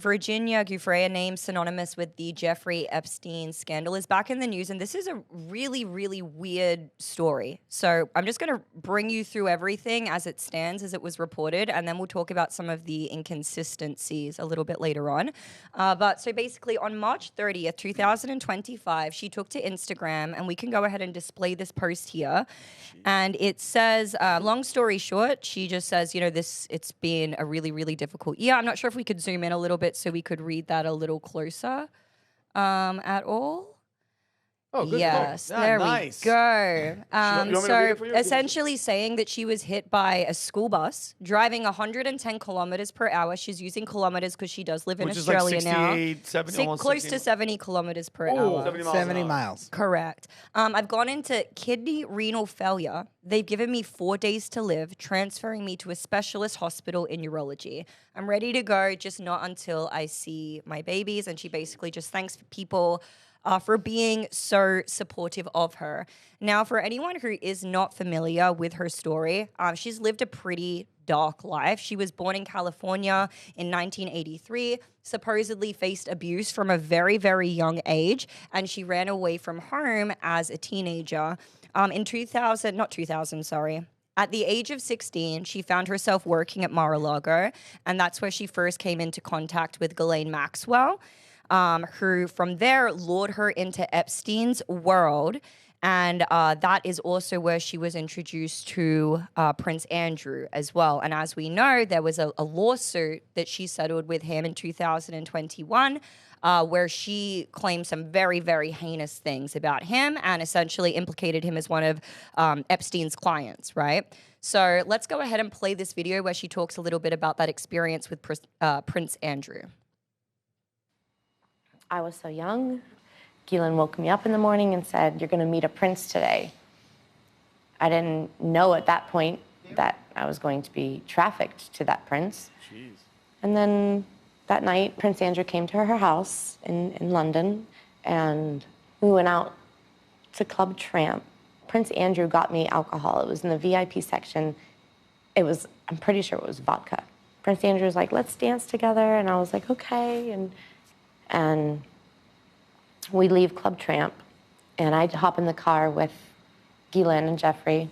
Virginia Giuffre, a name synonymous with the Jeffrey Epstein scandal, is back in the news, and this is a really, really weird story. So I'm just going to bring you through everything as it stands, as it was reported, and then we'll talk about some of the inconsistencies a little bit later on. But so basically, on March 30th, 2025, she took to Instagram, and we can go ahead and display this post here. And it says, long story short, she just says, it's been a really, really difficult year. I'm not sure if we could zoom in a little bit so we could read that a little closer at all. Oh, good. Yes, there we go. So essentially saying that she was hit by a school bus driving 110 kilometers per hour. She's using kilometers because she does live in Australia like 68, 70, now. Close to 70 kilometers per hour. 70 miles. Correct. I've gone into kidney renal failure. They've given me 4 days to live, transferring me to a specialist hospital in urology. I'm ready to go, just not until I see my babies. And she basically just thanks people for being so supportive of her. Now, for anyone who is not familiar with her story, she's lived a pretty dark life. She was born in California in 1983, supposedly faced abuse from a very, very young age, and she ran away from home as a teenager. At the age of 16, she found herself working at Mar-a-Lago, and that's where she first came into contact with Ghislaine Maxwell, who from there lured her into Epstein's world. And that is also where she was introduced to Prince Andrew as well. And as we know, there was a lawsuit that she settled with him in 2021 where she claimed some very, very heinous things about him and essentially implicated him as one of Epstein's clients, right? So let's go ahead and play this video where she talks a little bit about that experience with Prince Andrew. I was so young. Ghislaine woke me up in the morning and said, "You're going to meet a prince today." I didn't know at that point that I was going to be trafficked to that prince. Jeez. And then that night, Prince Andrew came to her house in London, and we went out to Club Tramp. Prince Andrew got me alcohol. It was in the VIP section. I'm pretty sure it was vodka. Prince Andrew was like, "Let's dance together." And I was like, okay. And we leave Club Tramp, and I hop in the car with Ghislaine and Jeffrey,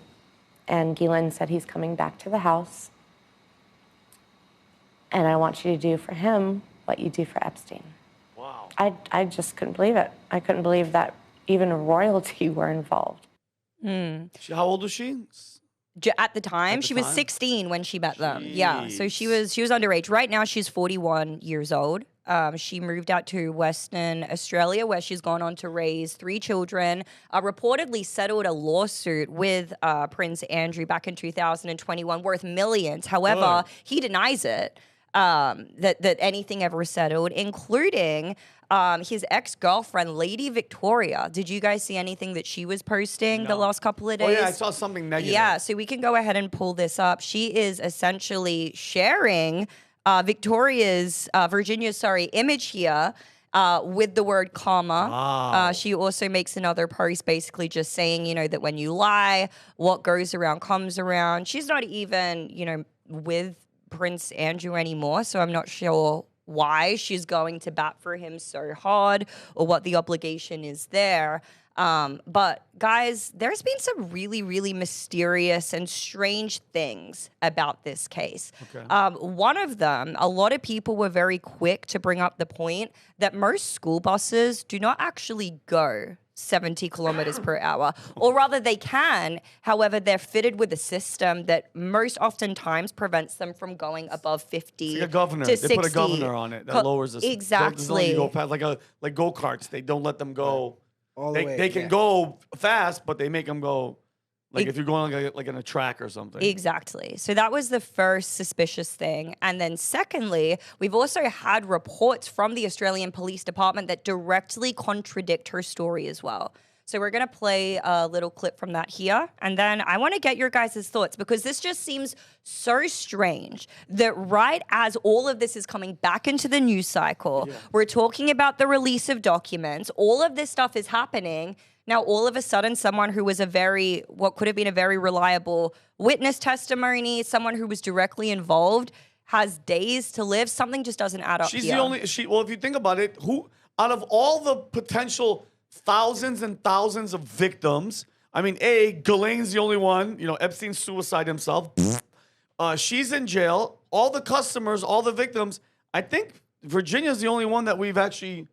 and Ghislaine said he's coming back to the house, and I want you to do for him what you do for Epstein. Wow. I just couldn't believe it. I couldn't believe that even royalty were involved. How old was she? At the time, she was 16 when she met them. Yeah, so she was underage. Right now, she's 41 years old. She moved out to Western Australia, where she's gone on to raise 3 children, reportedly settled a lawsuit with Prince Andrew back in 2021 worth millions. However, he denies it, that anything ever settled, including his ex-girlfriend, Lady Victoria. Did you guys see anything that she was posting the last couple of days? Oh, yeah, I saw something negative. Yeah, so we can go ahead and pull this up. She is essentially sharing Virginia's image here with the word comma. Wow. She also makes another post basically just saying, that when you lie, what goes around comes around. She's not even, with Prince Andrew anymore, so I'm not sure why she's going to bat for him so hard or what the obligation is there. But guys, there's been some really, really mysterious and strange things about this case. Okay. One of them, a lot of people were very quick to bring up the point that most school buses do not actually go 70 kilometers per hour, or rather they can. However, they're fitted with a system that most oftentimes prevents them from going above 50 It's like a governor. to They 60. put a governor on it that lowers the Exactly. You go past, like go-karts. They don't let them go. All the way, They can go fast, but they make them go like if you're going like in a track or something. Exactly. So that was the first suspicious thing. And then secondly, we've also had reports from the Australian Police Department that directly contradict her story as well. So we're going to play a little clip from that here. And then I want to get your guys' thoughts, because this just seems so strange that right as all of this is coming back into the news cycle, we're talking about the release of documents, all of this stuff is happening. Now, all of a sudden, someone who was what could have been a very reliable witness testimony, someone who was directly involved, has days to live. Something just doesn't add up She's here. the only. Well, if you think about it, who out of all the potential thousands and thousands of victims, I mean, Ghislaine's the only one. You know, Epstein suicide himself. She's in jail. All the customers, all the victims. I think Virginia's the only one that we've actually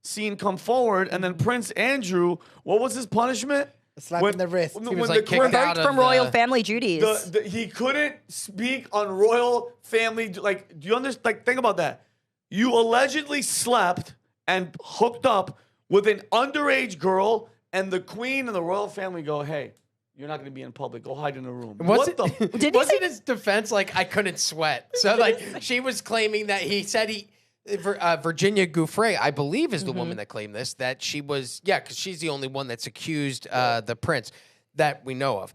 seen come forward. And then Prince Andrew, what was his punishment? A slap in the wrist. He was like kicked out Revoked from royal family duties. He couldn't speak on royal family. Like, do you understand? Like, think about that. You allegedly slept and hooked up with an underage girl, and the queen and the royal family go, "Hey, you're not going to be in public. Go hide in a room." Wasn't his defense like, I couldn't sweat? So like she was claiming that he said Virginia Giuffre, I believe, is the woman that claimed this, that she was, because she's the only one that's accused the prince that we know of.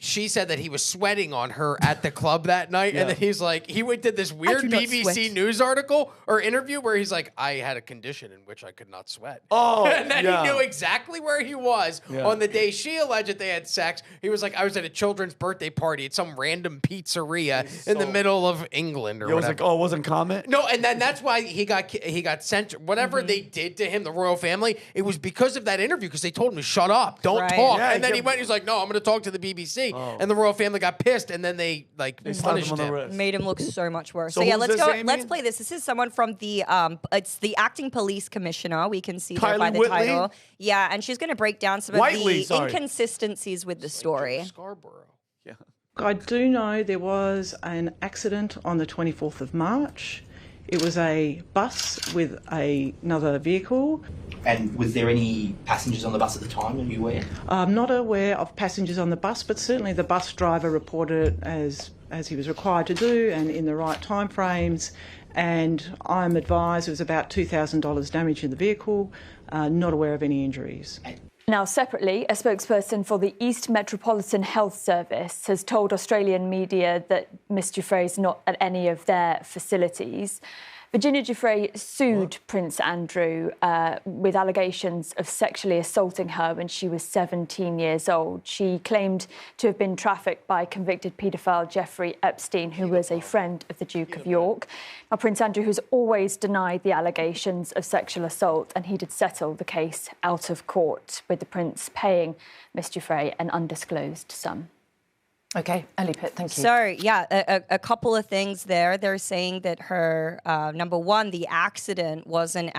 She said that he was sweating on her at the club that night, and then he's like, did this weird BBC News article or interview where he's like, I had a condition in which I could not sweat. Oh, and then he knew exactly where he was on the day she alleged they had sex. He was like, I was at a children's birthday party at some random pizzeria in the middle of England or whatever. It was like, it wasn't comment? No, and then that's why he got sent. Whatever they did to him, the royal family, it was because of that interview, because they told him to shut up, don't talk. Yeah, and then he went, he's like, no, I'm going to talk to the BBC. And the royal family got pissed, and then they punished him. Made him look so much worse. So So yeah, who's let's this, go. Amy? Let's play this. This is someone from the it's the acting police commissioner. We can see there Kylie by the Whitley? title. Yeah, and she's going to break down some of Whiteley, the sorry. inconsistencies with the story. Scarborough. Yeah. I do know there was an accident on the 24th of March. It was a bus with another vehicle. And was there any passengers on the bus at the time? Are you aware? I'm not aware of passengers on the bus, but certainly the bus driver reported it as he was required to do and in the right timeframes. And I'm advised there was about $2,000 damage in the vehicle, not aware of any injuries. Now, separately, a spokesperson for the East Metropolitan Health Service has told Australian media that Miss Giuffre is not at any of their facilities. Virginia Giuffre sued Prince Andrew with allegations of sexually assaulting her when she was 17 years old. She claimed to have been trafficked by convicted paedophile Jeffrey Epstein, who was a friend of the Duke of York. Now, Prince Andrew has always denied the allegations of sexual assault, and he did settle the case out of court, with the Prince paying Miss Giuffre an undisclosed sum. Okay, Ellie Pitt, thank you. So, yeah, a couple of things there. They're saying that her, number one, the accident wasn't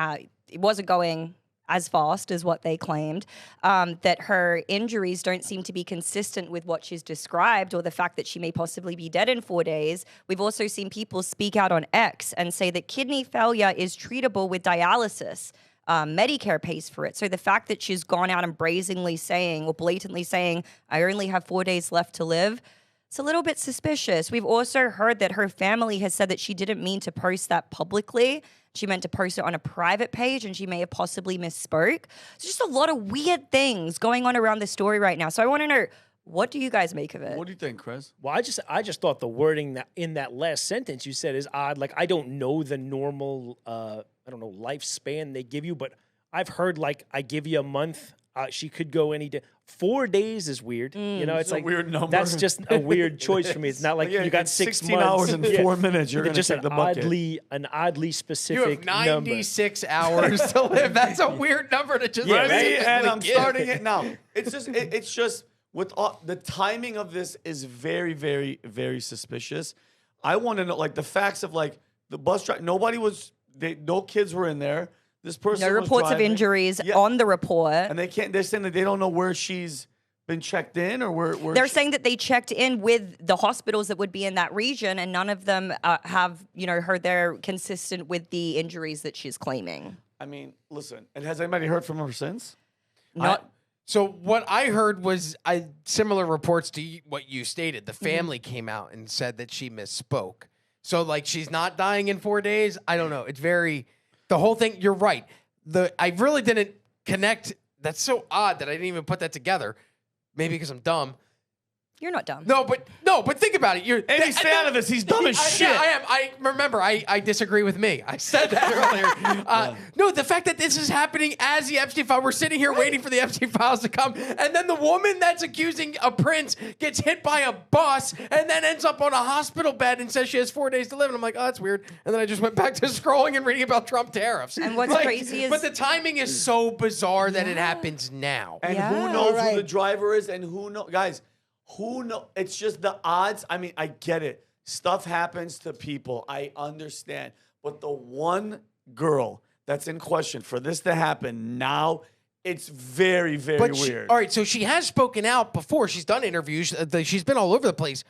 going as fast as what they claimed, that her injuries don't seem to be consistent with what she's described, or the fact that she may possibly be dead in 4 days. We've also seen people speak out on X and say that kidney failure is treatable with dialysis. Medicare pays for it. So the fact that she's gone out and brazenly saying, or blatantly saying, I only have 4 days left to live, it's a little bit suspicious. We've also heard that her family has said that she didn't mean to post that publicly. She meant to post it on a private page, and she may have possibly misspoke. So just a lot of weird things going on around this story right now. So I want to know, what do you guys make of it? What do you think, Chris? Well, I just thought the wording that in that last sentence you said is odd. Like, I don't know the normal, lifespan they give you, but I've heard, like, I give you a month. She could go any day. 4 days is weird. You know, it's like a weird number. That's just a weird choice for me. It's not like you got 6 16 months. hours and 4 minutes. You're going to just take the bucket. an oddly You specific have number. 96 hours to live. That's a weird number to just Ready? And I'm give. starting it now. It's just with the timing of this is very, very, very suspicious. I want to know, like, the facts of, like, the bus driver. No kids were in there. This person No was reports of driving. injuries on the report. And they're saying that they don't know where she's been checked in, or where They're saying that they checked in with the hospitals that would be in that region, and none of them have, heard they're consistent with the injuries that she's claiming. I mean, listen, and has anybody heard from her since? So what I heard was similar reports to what you stated. The family came out and said that she misspoke. So, like, she's not dying in 4 days. I don't know. It's the whole thing. You're right. I really didn't connect. That's so odd that I didn't even put that together. Maybe because I'm dumb. You're not dumb. No, but think about it. Andy, stay out of this. He's dumb as shit. Yeah, I am. I remember. I disagree with me. I said that earlier. No, the fact that this is happening as the Epstein file. We're sitting here waiting for the Epstein files to come, and then the woman that's accusing a prince gets hit by a bus, and then ends up on a hospital bed and says she has 4 days to live. And I'm like, oh, that's weird. And then I just went back to scrolling and reading about Trump tariffs. And what's crazy is, but the timing is so bizarre that it happens now. And who knows who the driver is, and who knows, guys. Who know? It's just the odds. I mean, I get it. Stuff happens to people. I understand. But the one girl that's in question for this to happen now, it's very, very weird. All right, so she has spoken out before. She's done interviews. She's been all over the place.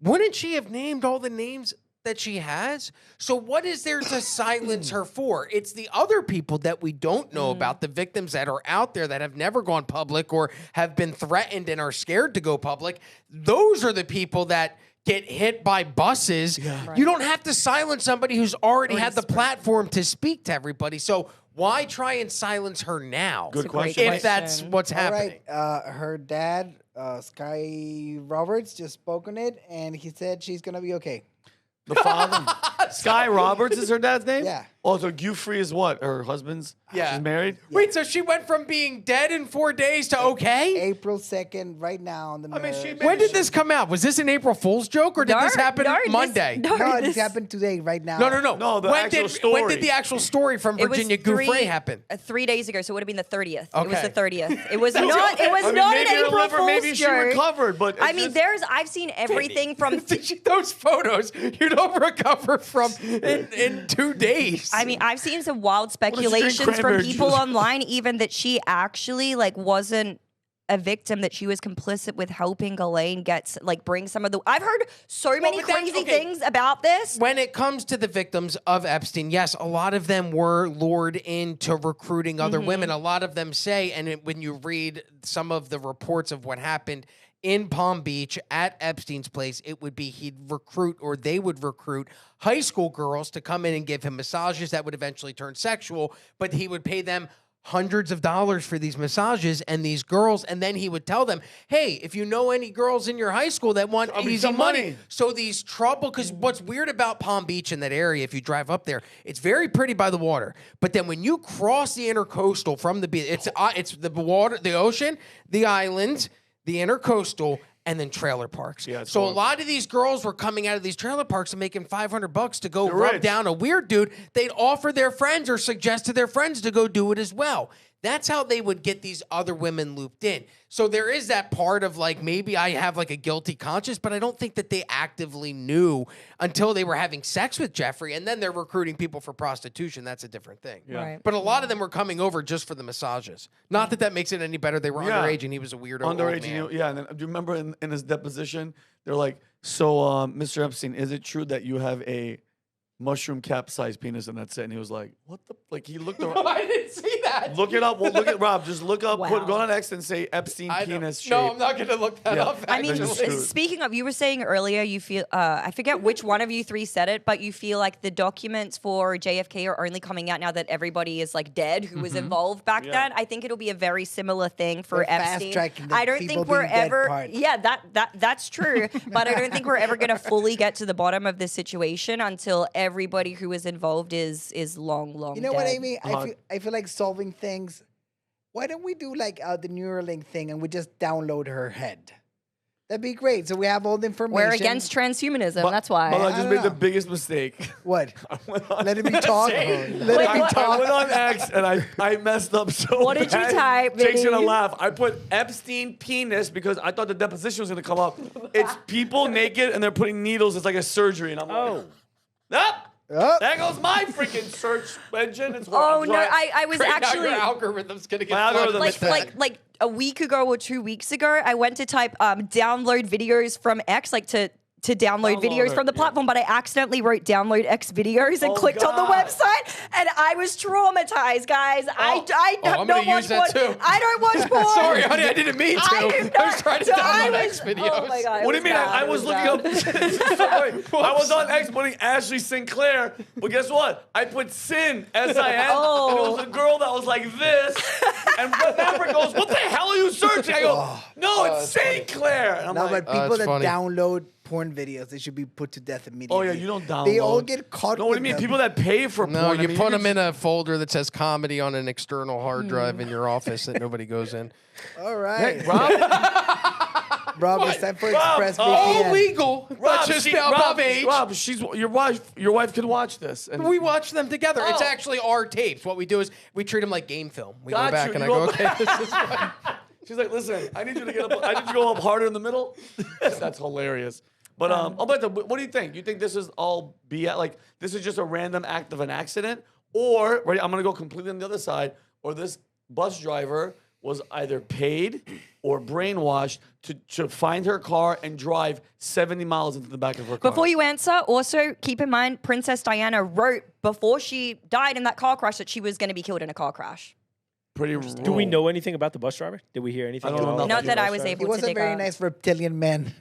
Wouldn't she have named all the names that she has? So what is there to silence her for? It's the other people that we don't know about, the victims that are out there that have never gone public or have been threatened and are scared to go public. Those are the people that get hit by buses. Yeah. Right. You don't have to silence somebody who's already had the platform to speak to everybody. So why try and silence her now? Good question. If that's what's happening. All right. Her dad, Sky Roberts, just spoke on it, and he said she's going to be okay. The father? Sky Roberts is her dad's name? Yeah. Oh, so Giuffre is what? Her husband's? Yeah. She's married? Yeah. Wait, so she went from being dead in 4 days to okay? April 2nd, right now on the mirror. When did this come out? Was this an April Fool's joke, or did this happen Monday? No, this happened today, right now. No. No, the when actual story. When did the actual story from Virginia Giuffre happen? 3 days ago, so it would have been the 30th. Okay. It was the 30th. It was not. It was not an April Fool's maybe joke. she recovered, but I mean, I've seen everything from those photos. You don't recover from in 2 days. I mean, I've seen some wild speculations from people online, even that she actually wasn't a victim, that she was complicit with helping Ghislaine bring some of the. I've heard so many crazy things about this. When it comes to the victims of Epstein, yes, a lot of them were lured into recruiting other women. A lot of them say, and when you read some of the reports of what happened in Palm Beach at Epstein's place, it would be they would recruit high school girls to come in and give him massages that would eventually turn sexual, but he would pay them hundreds of dollars for these massages and these girls, and then he would tell them, hey, if you know any girls in your high school that want easy money. So these because what's weird about Palm Beach in that area, if you drive up there, it's very pretty by the water, but then when you cross the intercoastal from the beach, it's the water, the ocean, the islands, the intercoastal, and then trailer parks. Yeah, so a lot of these girls were coming out of these trailer parks and making $500 to go rub down a weird dude. They'd offer their friends or suggest to their friends to go do it as well. That's how they would get these other women looped in. So there is that part of maybe I have a guilty conscience, but I don't think that they actively knew until they were having sex with Jeffrey, and then they're recruiting people for prostitution. That's a different thing. Yeah. Right. But a lot of them were coming over just for the massages. Not that makes it any better. They were underage, and he was a weirdo underage, old man. Yeah, and then, do you remember in his deposition, they're like, so, Mr. Epstein, is it true that you have a mushroom cap-sized penis, and that's it? And he was like, what the? He looked around. I didn't see that. Look it up. Well, look at Rob. Just look up. Go on X and say Epstein penis shape. No, I'm not going to look that up. I mean, speaking of, you were saying earlier, you feel, I forget which one of you three said it, but you feel like the documents for JFK are only coming out now that everybody is dead who was involved back then. I think it'll be a very similar thing for Epstein. I don't think we're ever. Yeah, that's true. But I don't think we're ever going to fully get to the bottom of this situation until everybody who was involved is long You know dead. what I mean? I feel like solving things. Why don't we do the Neuralink thing and we just download her head? That'd be great. So we have all the information. We're against transhumanism. That's why. But I just made the biggest mistake. What? Let it be talk. Let it be talk. I went on X and I messed up so bad. What did you type, Jake's Vinny? gonna laugh. I put Epstein penis because I thought the deposition was gonna come up. It's people naked and they're putting needles. It's like a surgery, and I'm like, there goes my freaking search engine. It's no, I was actually. Your algorithm's gonna get like a week ago or 2 weeks ago, I went to type download videos from X, to download videos from the platform, but I accidentally wrote download X videos and clicked on the website, and I was traumatized, guys. I I'm don't gonna watch use that porn. too. I don't watch porn. Sorry, honey, I didn't mean to. I was trying to download X videos. Oh my God, What do you mean? I was looking up. I was on X putting Ashley Sinclair, but guess what? I put Sin, S-I-N, and it was a girl that was like this. And Maverick goes, "What the hell are you searching?" I go, "No, it's Sinclair." And I'm No, like, but people that funny. download porn videos, they should be put to death immediately. "Oh yeah, you don't download." They all get caught. No, what do you mean? with them. People that pay for No, porn. I you mean, put can them in a folder that says comedy on an external hard drive in your office that nobody goes in. All right, Hey, Rob. Rob, it's time for Rob, ExpressVPN. All legal, but just above age. Rob, she's your wife. Your wife could watch this. And We watch them together. It's Oh. actually our tapes. What we do is we treat them like game film. We Got go back you. and You I go go, okay, this is fine. She's like, "Listen, I need you to get up. I need you to go up harder in the middle." That's hilarious. But Alberto, what do you think? You think this is all BS? Like this is just a random act of an accident, or ready? I'm gonna go completely on the other side. Or this bus driver was either paid or brainwashed to find her car and drive 70 miles into the back of her car. Before you answer, also keep in mind Princess Diana wrote before she died in that car crash that she was going to be killed in a car crash. Pretty. Do we know anything about the bus driver? Did we hear anything? I don't at all? know. Not that I was He able to was a dig very up. nice reptilian man.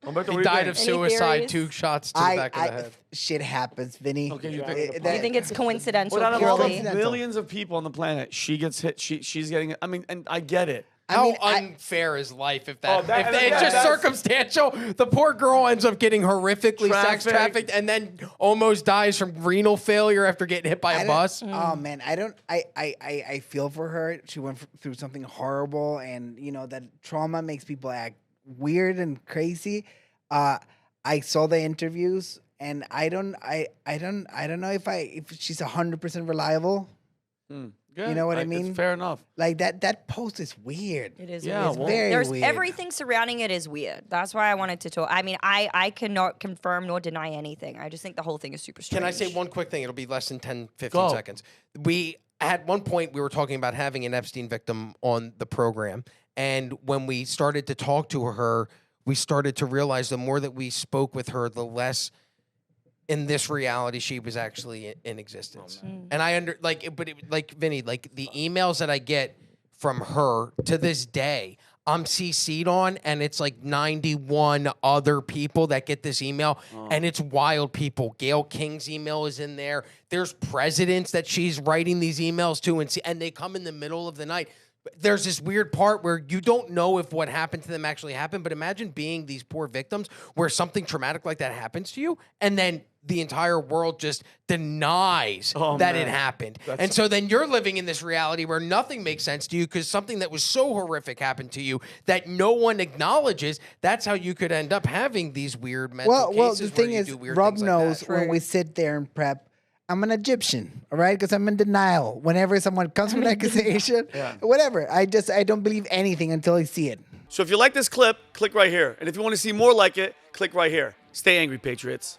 Alberto, He what do you died think? of Any suicide, theories? 2 shots to the back of the head. Shit happens, Vinny. Okay, you think? You think it's coincidental? But out of all the purely? millions of people on the planet, she gets hit. She's getting. I mean, and I get it. How unfair is life if that, Oh, that- if yeah, it's just that's- circumstantial? The poor girl ends up getting horrifically sex Trafficked. trafficked and then almost dies from renal failure after getting hit by a bus. Oh man, I feel for her. She went through something horrible, and you know that trauma makes people act weird and crazy. I saw the interviews, and I don't know if she's 100% reliable. Yeah, You know what I it's mean? fair enough. Like that post is weird. It is Yeah, weird. well- Very There's weird. everything surrounding it is weird. That's why I wanted to talk. I mean, I cannot confirm nor deny anything. I just think the whole thing is super strange. Can I say one quick thing? It'll be less than 10, 15 Go. seconds. We, at one point, we were talking about having an Epstein victim on the program. And when we started to talk to her, we started to realize the more that we spoke with her, the less in this reality she was actually in existence. And I like Vinny, like the emails that I get from her to this day, I'm CC'd on, and it's like 91 other people that get this email, and it's wild people. Gayle King's email is in there. There's presidents that she's writing these emails to, and they come in the middle of the night. There's this weird part where you don't know if what happened to them actually happened, but imagine being these poor victims where something traumatic like that happens to you, and then the entire world just denies that it happened. And so then you're living in this reality where nothing makes sense to you because something that was so horrific happened to you that no one acknowledges. That's how you could end up having these weird mental Well, cases the thing where you is, do weird Rob things like knows that. when we sit there and prep, I'm an Egyptian, all right? Because I'm in denial. Whenever someone comes with an accusation, whatever, I don't believe anything until I see it. So if you like this clip, click right here. And if you want to see more like it, click right here. Stay angry, Patriots.